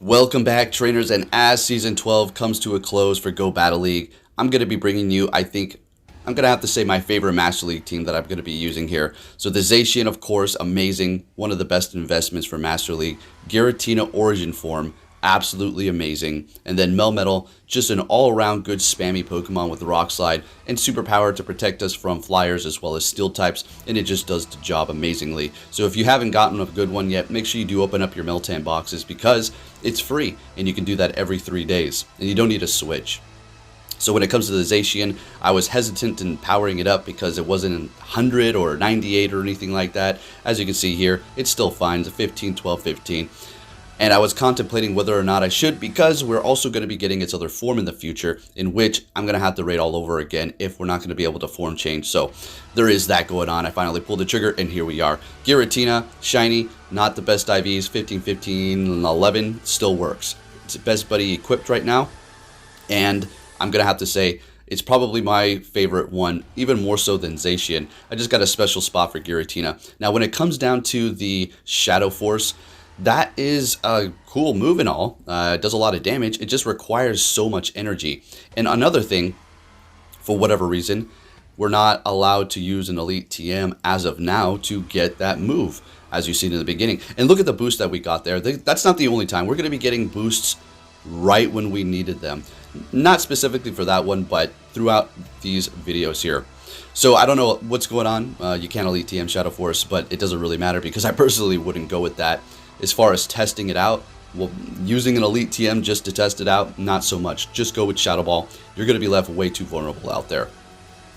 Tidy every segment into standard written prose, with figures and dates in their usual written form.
Welcome back, trainers, and as Season 12 comes to a close for Go Battle League, I'm going to be bringing you, I'm going to have to say my favorite Master League team that I'm going to be using here. So the Zacian, of course, amazing, one of the best investments for Master League. Giratina Origin Form, absolutely amazing. And then Melmetal, just an all-around good spammy Pokemon with Rock Slide and Superpower to protect us from Flyers as well as Steel types, and it just does the job amazingly. So if you haven't gotten a good one yet, make sure you do open up your Meltan boxes because it's free, and you can do that every 3 days, and you don't need a Switch. So when it comes to the Zacian, I was hesitant in powering it up because it wasn't 100 or 98 or anything like that. As you can see here, it's still fine. It's a 15, 12, 15. And I was contemplating whether or not I should because we're also going to be getting its other form in the future, in which I'm going to have to raid all over again if we're not going to be able to form change. So there is that going on. I finally pulled the trigger and here we are. Giratina, shiny, not the best IVs, 15, 15, 11, still works. It's the best buddy equipped right now. And I'm going to have to say it's probably my favorite one, even more so than Zacian. I just got a special spot for Giratina. Now when it comes down to the Shadow Force, that is a cool move and all. It does a lot of damage. It just requires so much energy. And another thing, for whatever reason, we're not allowed to use an Elite TM as of now to get that move, as you've seen in the beginning. And look at the boost that we got there. That's not the only time. We're going to be getting boosts right when we needed them. Not specifically for that one, but throughout these videos here. So I don't know what's going on. You can't Elite TM Shadow Force, but it doesn't really matter because I personally wouldn't go with that. As far as testing it out, well, using an Elite TM just to test it out, not so much. Just go with Shadow Ball. You're going to be left way too vulnerable out there.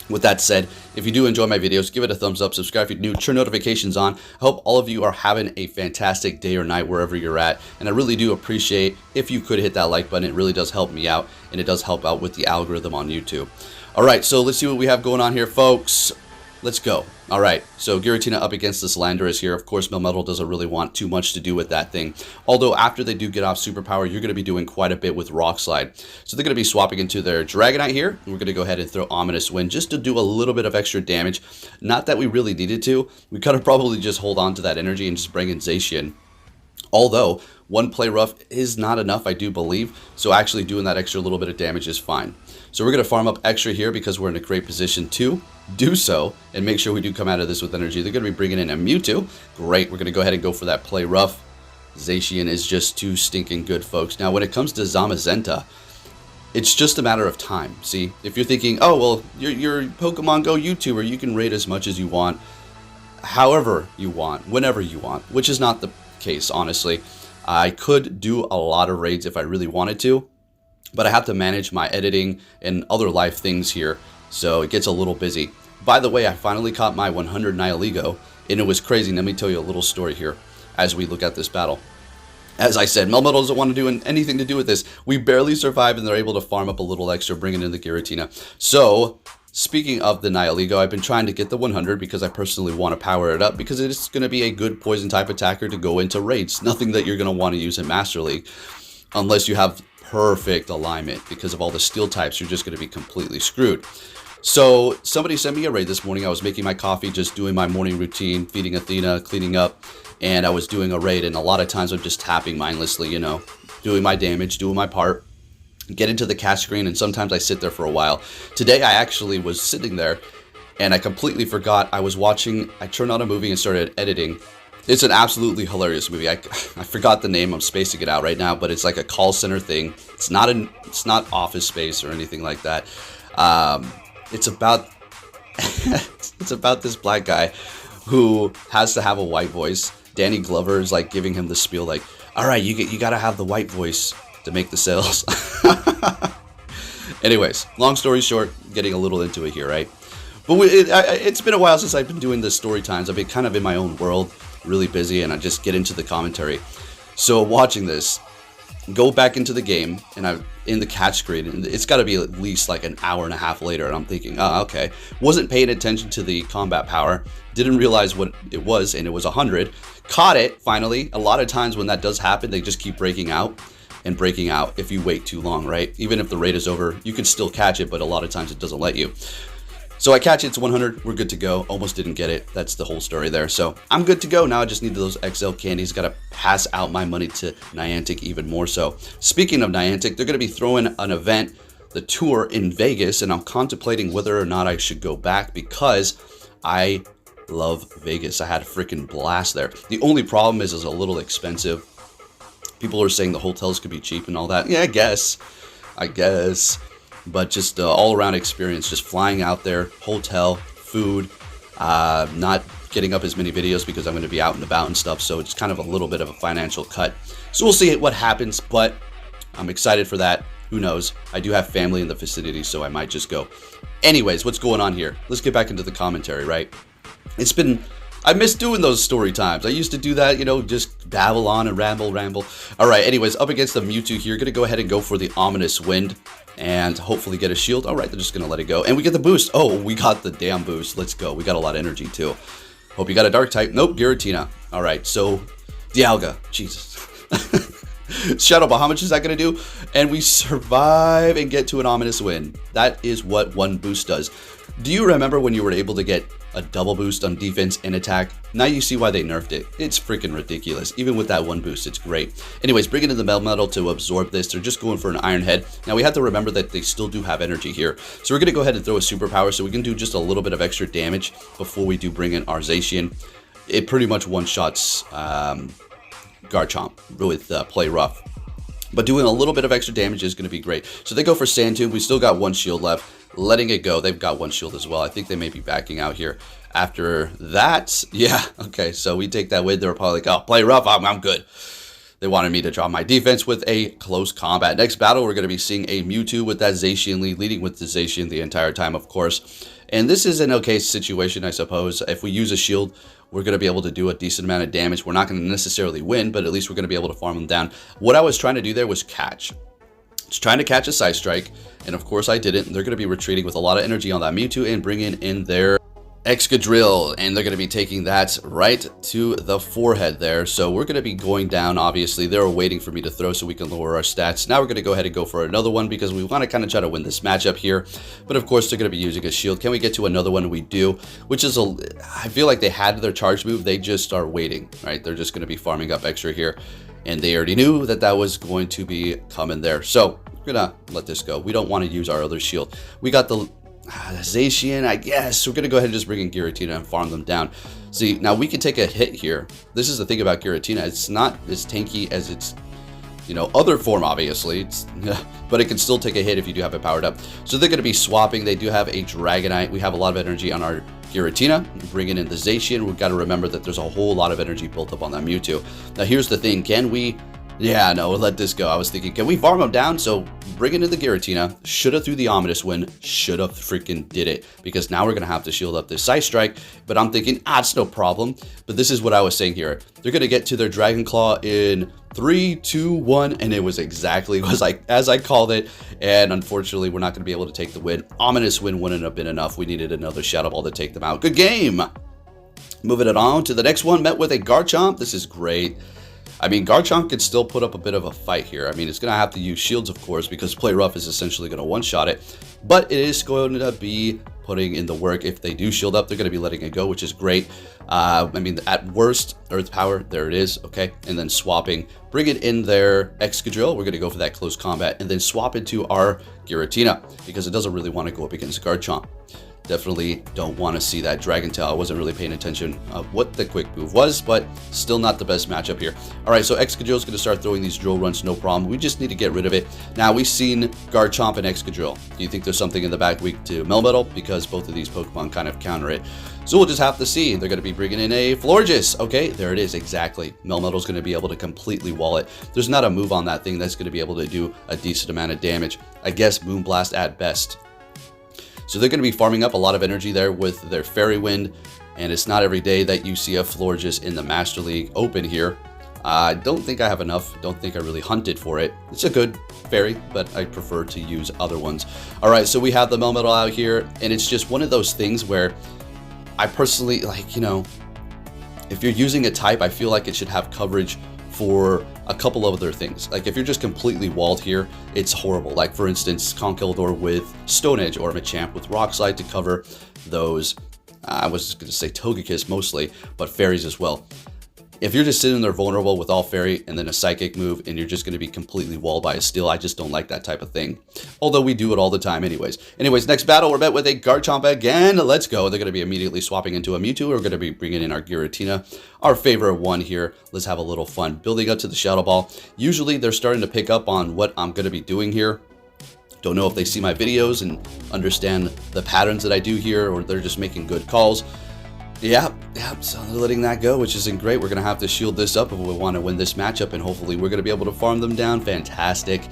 With that said, if you do enjoy my videos, give it a thumbs up, subscribe if you're new, turn notifications on. I hope all of you are having a fantastic day or night wherever you're at. And I really do appreciate if you could hit that like button. It really does help me out, and it does help out with the algorithm on YouTube. All right, so let's see what we have going on here, folks. Let's go. All right, so Giratina up against this Landorus here. Of course, Melmetal doesn't really want too much to do with that thing. Although after they do get off Superpower, you're going to be doing quite a bit with Rock Slide. So they're going to be swapping into their Dragonite here. And we're going to go ahead and throw Ominous Wind just to do a little bit of extra damage. Not that we really needed to. We could have probably just hold on to that energy and just bring in Zacian. Although, one play rough is not enough, I do believe. So actually doing that extra little bit of damage is fine. So we're going to farm up extra here because we're in a great position to do so and make sure we do come out of this with energy. They're going to be bringing in a Mewtwo. Great. We're going to go ahead and go for that play rough. Zacian is just too stinking good, folks. Now, when it comes to Zamazenta, it's just a matter of time. See, if you're thinking, oh, well, you're Pokemon Go YouTuber, you can raid as much as you want, however you want, whenever you want, which is not the case, honestly. I could do a lot of raids if I really wanted to, but I have to manage my editing and other life things here, so it gets a little busy. By the way, I finally caught my 100 Nihilego, and it was crazy. Let me tell you a little story here as we look at this battle. As I said, Melmetal doesn't want to do anything to do with this. We barely survived, and they're able to farm up a little extra, bringing in the Giratina. So, speaking of the Nihilego, I've been trying to get the 100 because I personally want to power it up because it's going to be a good poison type attacker to go into raids. Nothing that you're going to want to use in Master League unless you have perfect alignment. Because of all the steel types, you're just going to be completely screwed. So somebody sent me a raid this morning. I was making my coffee, just doing my morning routine, feeding Athena, cleaning up, and I was doing a raid. And a lot of times I'm just tapping mindlessly, you know, doing my damage, doing my part, get into the catch screen, and sometimes I sit there for a while. Today I actually was sitting there and I completely forgot I was watching. I turned on a movie and started editing. It's an absolutely hilarious movie. I forgot the name. I'm spacing it out right now, but it's like a call center thing. It's not Office Space or anything like that. It's about it's about this black guy who has to have a white voice. Danny Glover is like giving him the spiel, like, "All right, you got to have the white voice to make the sales." Anyways, long story short, getting a little into it here, right? But it's been a while since I've been doing the story times. I've been kind of in my own world, really busy, and I just get into the commentary. So watching this, go back into the game, and I'm in the catch screen, and it's got to be at least like an hour and a half later, and I'm thinking, oh, okay. Wasn't paying attention to the combat power, didn't realize what it was, and it was 100. Caught it, finally. A lot of times when that does happen, they just keep breaking out and breaking out if you wait too long, right? Even if the raid is over, you can still catch it, but a lot of times it doesn't let you. So I catch it to 100, we're good to go. Almost didn't get it. That's the whole story there. So I'm good to go. Now I just need those XL candies. Got to pass out my money to Niantic even more so. Speaking of Niantic, they're going to be throwing an event, the tour in Vegas, and I'm contemplating whether or not I should go back because I love Vegas. I had a freaking blast there. The only problem is it's a little expensive. People are saying the hotels could be cheap and all that. Yeah, I guess. But just all around experience, just flying out there, hotel, food, not getting up as many videos because I'm going to be out and about and stuff. So it's kind of a little bit of a financial cut. So we'll see what happens, but I'm excited for that. Who knows? I do have family in the vicinity, so I might just go. Anyways, what's going on here? Let's get back into the commentary, right? I miss doing those story times. I used to do that, you know, just babble on and ramble. All right, anyways, up against the Mewtwo here. Going to go ahead and go for the Ominous Wind and hopefully get a shield. All right, they're just going to let it go. And we get the boost. Oh, we got the damn boost. Let's go. We got a lot of energy, too. Hope you got a Dark type. Nope, Giratina. All right, so Dialga. Jesus. Shadow Ball, how much is that going to do? And we survive and get to an Ominous Wind. That is what one boost does. Do you remember when you were able to get a double boost on defense and attack? Now you see why they nerfed it. It's freaking ridiculous. Even with that one boost, it's great. Anyways, bringing in the Melmetal to absorb this. They're just going for an Iron Head. Now we have to remember that they still do have energy here. So we're going to go ahead and throw a superpower so we can do just a little bit of extra damage before we do bring in our Zacian. It pretty much one-shots Garchomp with Play Rough. But doing a little bit of extra damage is going to be great. So they go for Sand Tomb. We still got one shield left. Letting it go. They've got one shield as well. I think they may be backing out here. After that, yeah, okay. So we take that win. They were probably like, oh, Play Rough. I'm good. They wanted me to drop my defense with a close combat. Next battle, we're going to be seeing a Mewtwo with that Zacian lead, leading with the Zacian the entire time, of course. And this is an okay situation, I suppose. If we use a shield, we're going to be able to do a decent amount of damage. We're not going to necessarily win, but at least we're going to be able to farm them down. What I was trying to do there was catch. Just trying to catch a Side Strike, and of course I didn't. They're going to be retreating with a lot of energy on that Mewtwo and bringing in their Excadrill, and they're going to be taking that right to the forehead there. So we're going to be going down, obviously. They were waiting for me to throw so we can lower our stats. Now we're going to go ahead and go for another one because we want to kind of try to win this matchup here. But of course, they're going to be using a shield. Can we get to another one? We do, which is I feel like they had their charge move. They just are waiting, right? They're just going to be farming up extra here. And they already knew that that was going to be coming there. So we're going to let this go. We don't want to use our other shield. We got the Zacian, I guess. We're going to go ahead and just bring in Giratina and farm them down. See, now we can take a hit here. This is the thing about Giratina. It's not as tanky as its, you know, other form, obviously. But it can still take a hit if you do have it powered up. So they're going to be swapping. They do have a Dragonite. We have a lot of energy on our Giratina. Bringing in the Zacian. We've got to remember that there's a whole lot of energy built up on that Mewtwo. Now, here's the thing. Can we... Yeah, no, we'll let this go. I was thinking, can we farm them down? So bringing in the Giratina, should have threw the Ominous Wind, should have freaking did it. Because now we're going to have to shield up this Side Strike. But I'm thinking, it's no problem. But this is what I was saying here. They're going to get to their Dragon Claw in 3, 2, 1. And it was exactly as I called it. And unfortunately, we're not going to be able to take the win. Ominous Wind wouldn't have been enough. We needed another Shadow Ball to take them out. Good game. Moving it on to the next one. Met with a Garchomp. This is great. I mean, Garchomp could still put up a bit of a fight here. I mean, it's going to have to use shields, of course, because Play Rough is essentially going to one-shot it. But it is going to be putting in the work. If they do shield up, they're going to be letting it go, which is great. I mean, at worst, Earth Power, there it is, okay? And then swapping, bring it in their Excadrill. We're going to go for that close combat, and then swap it to our Giratina, because it doesn't really want to go up against Garchomp. Definitely don't want to see that Dragon Tail. I wasn't really paying attention of what the quick move was, but still not the best matchup here. All right, so Excadrill is going to start throwing these drill runs, no problem. We just need to get rid of it. Now, we've seen Garchomp and Excadrill. Do you think there's something in the back weak to Melmetal? Because both of these Pokemon kind of counter it. So we'll just have to see. They're going to be bringing in a Florges. Okay, there it is, exactly. Melmetal's going to be able to completely wall it. There's not a move on that thing that's going to be able to do a decent amount of damage. I guess Moonblast at best. So they're going to be farming up a lot of energy there with their Fairy Wind, and it's not every day that you see a Florges in the Master League open here. I don't think I have enough. Don't think I really hunted for it. It's a good fairy, but I prefer to use other ones. All right, so we have the Melmetal out here, and it's just one of those things where I personally, like, you know, if you're using a type, I feel like it should have coverage for a couple of other things. Like if you're just completely walled here, it's horrible. Like for instance, Conkeldurr with Stone Edge or Machamp with Rock Slide to cover those, I was going to say Togekiss mostly, but fairies as well. If you're just sitting there vulnerable with all fairy and then a psychic move and you're just going to be completely walled by a steel, I just don't like that type of thing. Although we do it all the time anyways. Next battle, we're met with a Garchomp again. Let's go. They're going to be immediately swapping into a Mewtwo. We're going to be bringing in our Giratina, our favorite one here. Let's have a little fun. Building up to the Shadow Ball. Usually they're starting to pick up on what I'm going to be doing here. Don't know if they see my videos and understand the patterns that I do here, or they're just making good calls. Yeah, so they're letting that go, which isn't great. We're going to have to shield this up if we want to win this matchup, and hopefully we're going to be able to farm them down. Fantastic.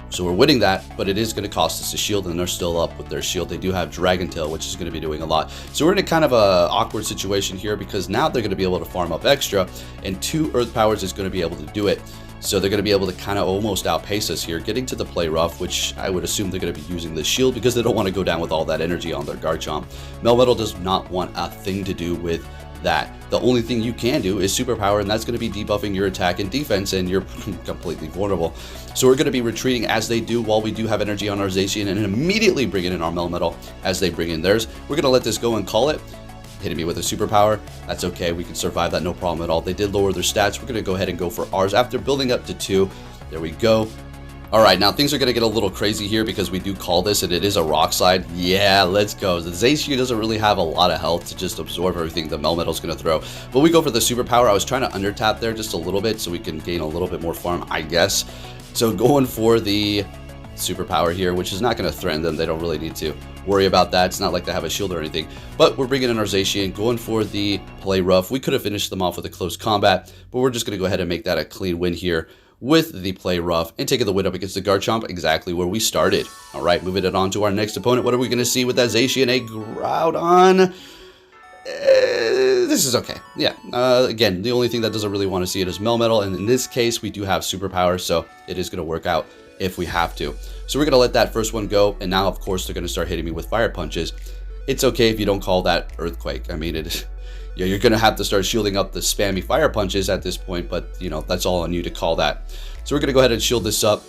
So we're winning that, but it is going to cost us a shield, and they're still up with their shield. They do have Dragon Tail, which is going to be doing a lot. So we're in a kind of a awkward situation here because now they're going to be able to farm up extra, and 2 Earth Powers is going to be able to do it. So they're going to be able to kind of almost outpace us here, getting to the play rough, which I would assume they're going to be using the shield because they don't want to go down with all that energy on their Garchomp. Melmetal does not want a thing to do with that. The only thing you can do is superpower, and that's going to be debuffing your attack and defense, and you're completely vulnerable. So we're going to be retreating as they do while we do have energy on our Zacian, and immediately bringing in our Melmetal as they bring in theirs. We're going to let this go and call it. Hitting me with a superpower, that's okay, we can survive that, no problem at all. They did lower their stats. We're going to go ahead and go for ours after building up to 2. There we go. Alright, now things are going to get a little crazy here because we do call this, and it is a Rock Slide. Yeah, let's go. The Zacian doesn't really have a lot of health to just absorb everything the Melmetal's going to throw. But we go for the superpower. I was trying to under-tap there just a little bit so we can gain a little bit more farm, I guess. So going for the superpower here, which is not going to threaten them. They don't really need to worry about that. It's not like they have a shield or anything. But we're bringing in our Zacian, going for the play rough. We could have finished them off with a close combat, but we're just going to go ahead and make that a clean win here with the play rough and taking the win up against the Garchomp exactly where we started. All right, moving it on to our next opponent. What are we going to see with that Zacian? A Groudon. This is okay. Yeah, again, the only thing that doesn't really want to see it is Melmetal, and in this case, we do have superpower, so it is going to work out if we have to. So we're going to let that first one go, and now, of course, they're going to start hitting me with fire punches. It's okay if you don't call that Earthquake. I mean, yeah, you're going to have to start shielding up the spammy fire punches at this point, but, you know, that's all on you to call that. So we're going to go ahead and shield this up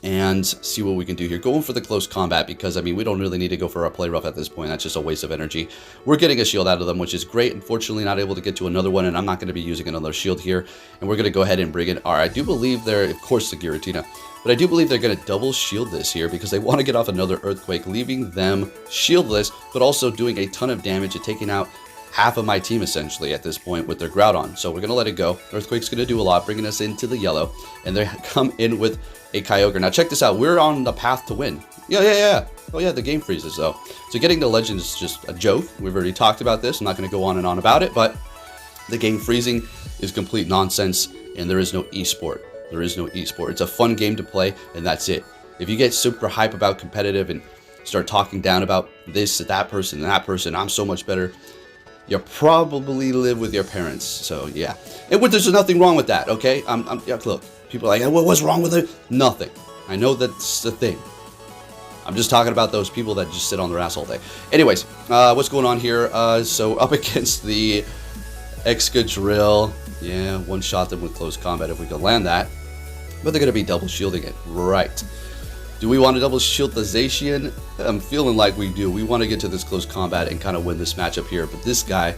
and see what we can do here. Going for the close combat because, I mean, we don't really need to go for a play rough at this point. That's just a waste of energy. We're getting a shield out of them, which is great. Unfortunately, not able to get to another one, and I'm not going to be using another shield here. And we're going to go ahead and bring in our, I do believe they're, of course, the Giratina, but I do believe they're going to double shield this here because they want to get off another Earthquake, leaving them shieldless, but also doing a ton of damage and taking out half of my team essentially at this point with their Groudon. So we're going to let it go. Earthquake's going to do a lot, bringing us into the yellow, and they come in with a Kyogre. Now check this out. We're on the path to win. Yeah. Oh yeah, the game freezes though. So getting the legend is just a joke. We've already talked about this. I'm not going to go on and on about it, but the game freezing is complete nonsense, and there is no esport. There is no esport. It's a fun game to play, and that's it. If you get super hype about competitive and start talking down about this, that person, and that person, I'm so much better, you probably live with your parents. So yeah, there's nothing wrong with that. Okay, yeah, look, people are like, what's wrong with it? Nothing. I know that's the thing. I'm just talking about those people that just sit on their ass all day. Anyways, what's going on here? So up against the Excadrill. Yeah, one shot them with close combat if we can land that. But they're going to be double shielding it. Right. Do we want to double shield the Zacian? I'm feeling like we do. We want to get to this close combat and kind of win this matchup here. But this guy,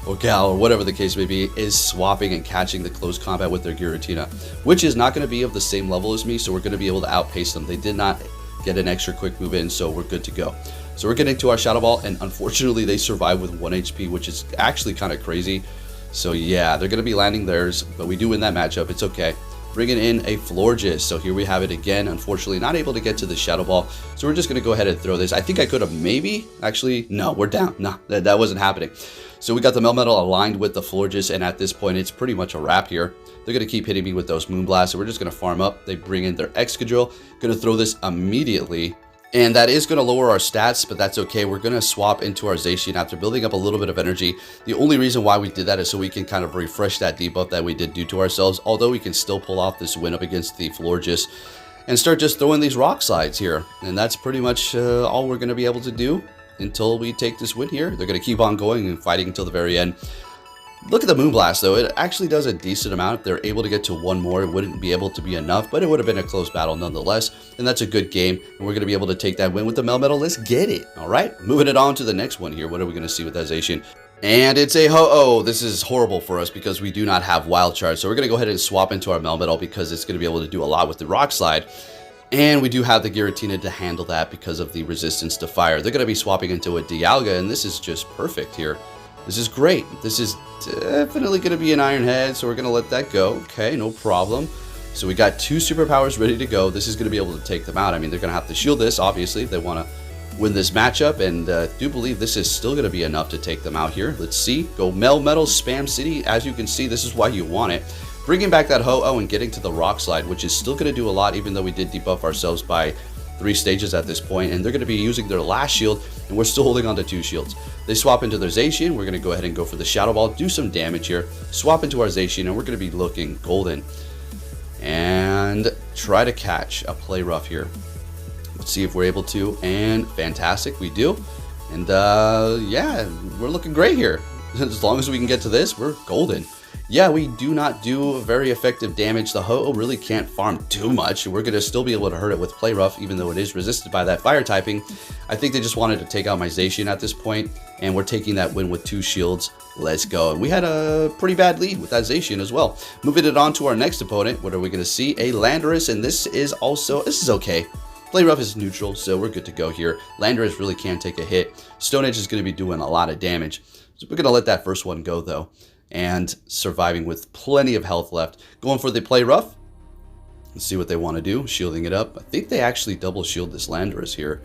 or gal, or whatever the case may be, is swapping and catching the close combat with their Giratina, which is not going to be of the same level as me, so we're going to be able to outpace them. They did not get an extra quick move in, so we're good to go. So we're getting to our Shadow Ball, and unfortunately they survive with 1 HP, which is actually kind of crazy. So yeah, they're going to be landing theirs, but we do win that matchup. It's okay. Bringing in a Florges. So here we have it again. Unfortunately, not able to get to the Shadow Ball. So we're just going to go ahead and throw this. I think I could have maybe, actually, no, we're down. No, that wasn't happening. So we got the Melmetal aligned with the Florges, and at this point, it's pretty much a wrap here. They're going to keep hitting me with those Moonblasts, so we're just going to farm up. They bring in their Excadrill. Going to throw this immediately. And that is going to lower our stats, but that's okay. We're going to swap into our Zacian after building up a little bit of energy. The only reason why we did that is so we can kind of refresh that debuff that we did do to ourselves, although we can still pull off this win up against the Florges and start just throwing these rock slides here. And that's pretty much all we're going to be able to do until we take this win here. They're going to keep on going and fighting until the very end. Look at the Moonblast though, it actually does a decent amount. If they're able to get to one more, it wouldn't be able to be enough, but it would have been a close battle nonetheless, and that's a good game, and we're going to be able to take that win with the Melmetal. Let's get it, alright? Moving it on to the next one here, what are we going to see with that Zacian? And it's a Ho-Oh. This is horrible for us because we do not have Wild Charge, so we're going to go ahead and swap into our Melmetal because it's going to be able to do a lot with the Rock Slide. And we do have the Giratina to handle that because of the resistance to fire. They're going to be swapping into a Dialga, and this is just perfect here. This is great. This is definitely going to be an Iron Head, so we're going to let that go. Okay, no problem. So we got 2 superpowers ready to go. This is going to be able to take them out. I mean, they're going to have to shield this, obviously, if they want to win this matchup, and I do believe this is still going to be enough to take them out here. Let's see. Go Melmetal, Spam City. As you can see, this is why you want it. Bringing back that Ho-Oh and getting to the Rock Slide, which is still going to do a lot, even though we did debuff ourselves by 3 stages at this point, and they're going to be using their last shield, and we're still holding on to 2 shields. They swap into their Zacian. We're going to go ahead and go for the Shadow Ball, do some damage here, swap into our Zacian, and we're going to be looking golden. And try to catch a Play Rough here. Let's see if we're able to, and fantastic, we do. And yeah, we're looking great here. As long as we can get to this, we're golden. Yeah, we do not do very effective damage. The Ho-Oh really can't farm too much. We're going to still be able to hurt it with Play Rough, even though it is resisted by that fire typing. I think they just wanted to take out my Zacian at this point, and we're taking that win with 2 shields. Let's go. And we had a pretty bad lead with that Zacian as well. Moving it on to our next opponent, what are we going to see? A Landorus, and this is okay. Play Rough is neutral, so we're good to go here. Landorus really can't take a hit. Stone Edge is going to be doing a lot of damage. So we're going to let that first one go, though. And surviving with plenty of health left. Going for the Play Rough. Let's see what they want to do. Shielding it up. I think they actually double shield this Landorus here.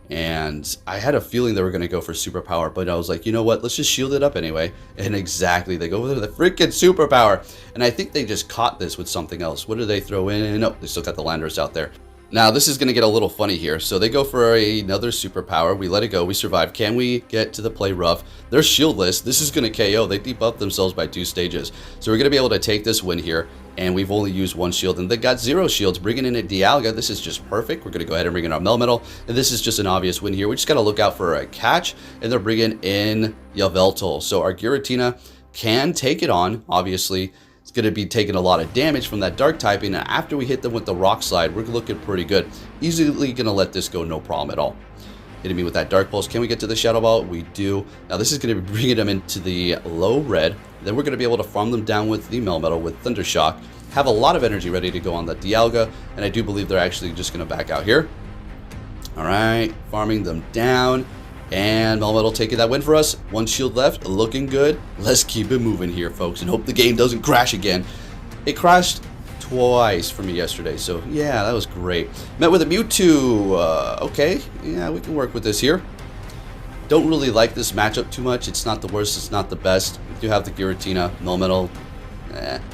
And I had a feeling they were going to go for Superpower, but I was like, you know what? Let's just shield it up anyway. And exactly, they go for the freaking Superpower. And I think they just caught this with something else. What did they throw in? No, they still got the Landorus out there. Now, this is going to get a little funny here. So they go for another superpower. We let it go. We survive. Can we get to the Play Rough? They're shieldless. This is going to KO. They debuffed themselves by 2 stages. So we're going to be able to take this win here. And we've only used 1 shield. And they got 0 shields. Bringing in a Dialga. This is just perfect. We're going to go ahead and bring in our Melmetal. And this is just an obvious win here. We just got to look out for a catch. And they're bringing in Yveltal. So our Giratina can take it on, obviously. It's going to be taking a lot of damage from that dark typing, and after we hit them with the Rock Slide, we're looking pretty good. Easily going to let this go, no problem at all. Hitting me with that Dark Pulse. Can we get to the Shadow Ball? We do. Now this is going to be bringing them into the low red. Then we're going to be able to farm them down with the Melmetal with Thunder Shock. Have a lot of energy ready to go on the Dialga, and I do believe they're actually just going to back out here. Alright, farming them down. And Melmetal taking that win for us. 1 shield left, looking good. Let's keep it moving here, folks, and hope the game doesn't crash again. It crashed twice for me yesterday, so yeah, that was great. Met with a Mewtwo. Okay, yeah, we can work with this here. Don't really like this matchup too much. It's not the worst, it's not the best. We do have the Giratina, Melmetal.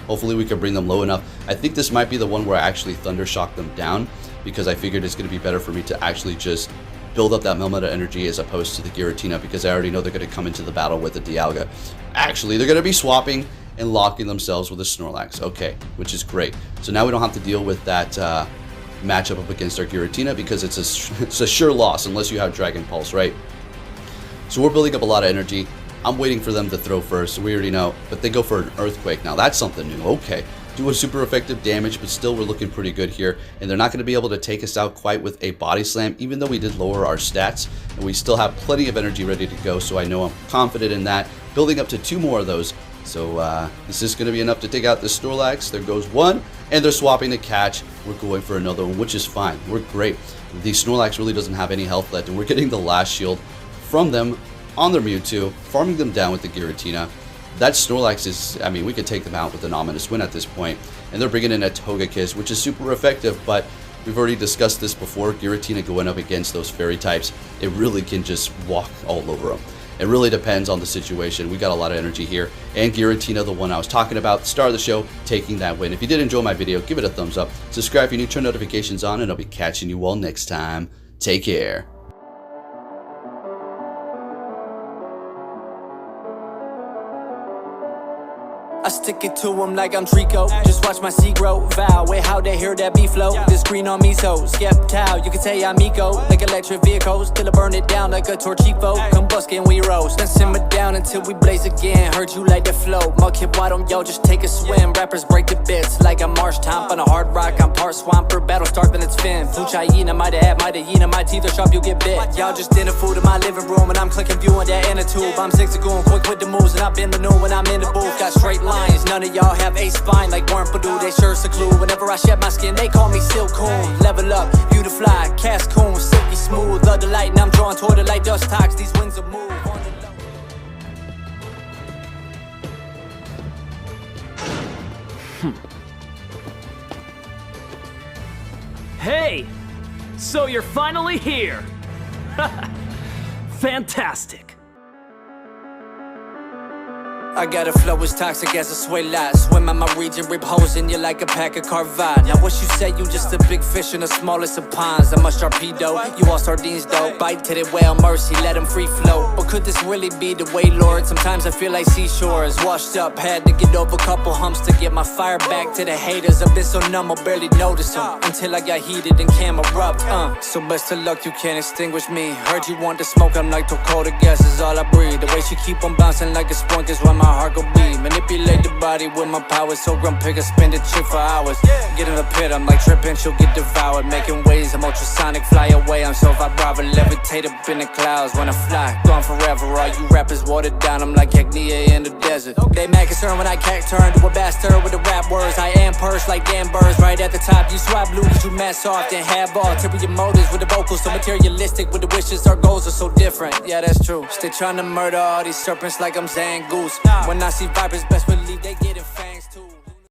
Hopefully we can bring them low enough. I think this might be the one where I actually Thunder Shock them down, because I figured it's going to be better for me to actually just build up that Melmetal energy as opposed to the Giratina, because I already know they're going to come into the battle with the Dialga. Actually, they're going to be swapping and locking themselves with a Snorlax. Okay, which is great. So now we don't have to deal with that matchup up against our Giratina, because it's a sure loss unless you have Dragon Pulse, right? So we're building up a lot of energy. I'm waiting for them to throw first, so we already know. But they go for an Earthquake. Now that's something new. Okay. Doing super effective damage, but still we're looking pretty good here. And they're not going to be able to take us out quite with a Body Slam, even though we did lower our stats. And we still have plenty of energy ready to go, so I know I'm confident in that. Building up to 2 more of those. So this is going to be enough to take out this Snorlax. There goes 1, and they're swapping the catch. We're going for another one, which is fine. We're great. The Snorlax really doesn't have any health left, and we're getting the last shield from them on their Mewtwo, farming them down with the Giratina. That Snorlax is, I mean, we could take them out with an ominous win at this point. And they're bringing in a Togekiss, which is super effective, but we've already discussed this before. Giratina going up against those fairy types, it really can just walk all over them. It really depends on the situation. We got a lot of energy here. And Giratina, the one I was talking about, star of the show, taking that win. If you did enjoy my video, give it a thumbs up. Subscribe if you're new, turn notifications on, and I'll be catching you all next time. Take care. I stick it to them like I'm Trico. Just watch my seed grow. Vow, wait, how they hear that beef flow? This green on me, so skeptile. You can say I'm eco, like electric vehicles. Till I burn it down like a torchico. Combust and we roast. Then simmer down until we blaze again. Heard you like the flow. Muck hit, why don't y'all just take a swim? Rappers break the bits like a marsh top on a hard rock. I'm part swamper, battle start then it's fin. Fuchayina, might have, my teeth are sharp, you get bit. Y'all just dinner food in my living room, and I'm clicking view on that inner tube. I'm zigzagoon, quick with the moves, and I've been the new when I'm in the booth. Got straight lines, none of y'all have a spine like Warren Purdue, they sure seclude. Whenever I shed my skin, they call me Silk Coon. Level up, you to fly, cast coon, silky smooth. Love the light, and I'm drawn toward it like dust tox. These wings will move on the low. Hey! So you're finally here! Fantastic! I got a flow as toxic as a sway lot. Swim in my region, rip holes in you like a pack of Carvad. Now what you say, you just a big fish in the smallest of ponds. I'm a Sharpedo, you all sardines though. Bite to the whale, mercy, let them free flow. But could this really be the way, Lord? Sometimes I feel like seashores. Washed up, had to get over a couple humps to get my fire back to the haters. I've been so numb, I barely notice them until I got heated and cam erupt. So best of luck, you can't extinguish me. Heard you want to smoke, I'm like Dakota gas is all I breathe. The way she keep on bouncing like a spunk is why my heart go beat. Manipulate the body with my power, so grum picker, spin the chick for hours. Get in the pit, I'm like tripping, she'll get devoured. Making waves, I'm ultrasonic, fly away. I'm so vibrant, levitate up in the clouds when I fly. Gone forever, all you rappers watered down. I'm like Hecnia in the desert. They mad concerned when I can't turn to a bastard with the rap words. I am purse like damn birds, right at the top. You swap looties, you mess soft and have all ulterior motives with the vocals, so materialistic with the wishes. Our goals are so different, yeah that's true. Still trying to murder all these serpents like I'm Zangoose. When I see vipers, best believe they get it.